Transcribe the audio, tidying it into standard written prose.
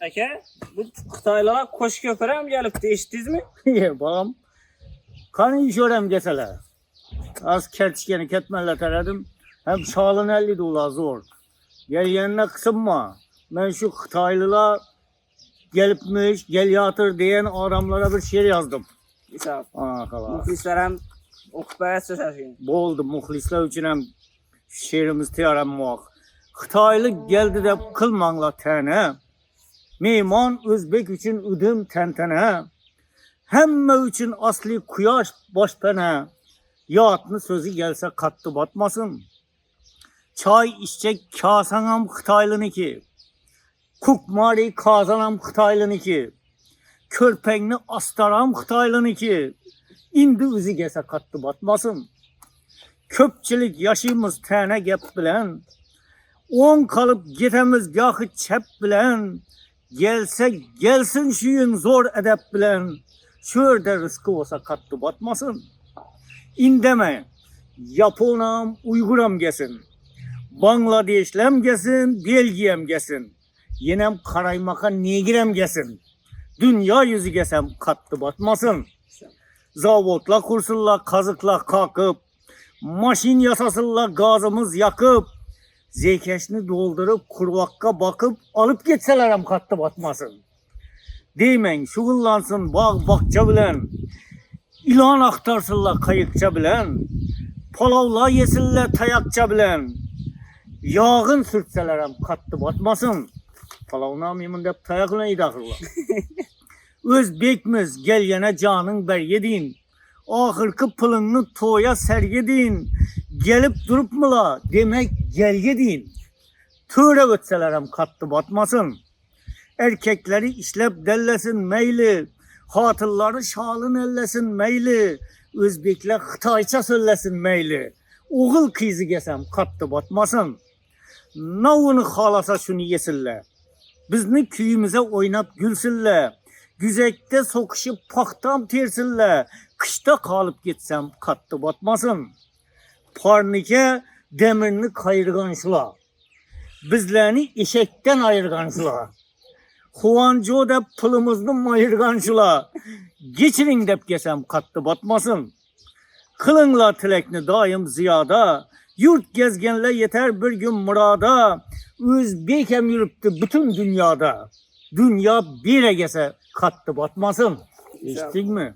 Aka, bu Xitoylar qo'sh ko'pir ham kelibdi, eshitdingizmi? Babam qani ish o'ram kesalar. Az kertishgani ketmanlar taradim. Hem şalın 50 dolar zor. Gelyenine kısınma. Ben şu Xitoylılar gelipmiş, gel yatır diyen adamlara bir şiir yazdım. Misal, Kalar. muxlislar ham o'qib berasiz. Bo'ldi, muxlislar uchun ham she'rimiz tayyorlanmoq. Xitoyli geldi deb qilmanglar tana. Mehmon o'zbek uchun udim tantana. Hamma uchun asli quyosh boshpana. Yotni so'zi kelsa qatti botmasin. Çay içecek kasan ham Xitoylıniki. Kukmari kazan ham Xitoylıniki. Körpengni astaram Xitoylıniki. İndi o'zi kelsa qatti botmasin. Köpçilik yaşayımız tane gap bilen. On kalıp getemiz gahı çep bilen. Gelse gelsin şuyun zor edep bilen. Şöyle rızkı olsa qatti botmasin. İndeme. Japonam, Uyguram gelsin. Bangladeşlem gelsin, Belgiyem gelsin. Yenem Karaymaka Negirem gelsin. Dünya yüzü gelsem qatti botmasin. Zavodla kursunlar, kazıkla kalkıp. Maşin yasasınlar, gazımız yakıp. Zekeşni doldurup, kurvakka bakıp, alıp geçseler hem qatti botmasin. Deymen, şugullansın bağ bakça bilen. İlan aktarsınlar kayıkça bilen. Palavla yesinler tayakça bilen. Yağın sürtseler hem qatti botmasin. Palavna mıyım dep tayakla idakırlar. Özbekmiz gel yana canın ber yedin. Ahırkı pılını toya sergedin. Gelip durup mıla demek gel yedin. Töre ötseler hem qatti botmasin. Erkekleri işlep dellesin meyli. Hatırları şalın ellesin meyli. Özbekler Xitayça söylesin meyli. Oğul kıyızı gesem qatti botmasin. Navını halasa şunu yesinler. Bizni köyümüze oynap gülsünler. Güzekte sokuşup paktam tersinler. Kışta kalıp gitsem qatti botmasin. Parnike demirini kayırganşılar. Bizlerini eşekten ayırganşılar. Huanco dep pılımızını mayırganşılar. Geçirin dep gesem qatti botmasin. Kılınla tilekni daim ziyada. Yurt gezgenle yeter bir gün murada. Özbekem yürüptü bütün dünyada. Dünya bir egese qatti botmasin. Eşittik mi?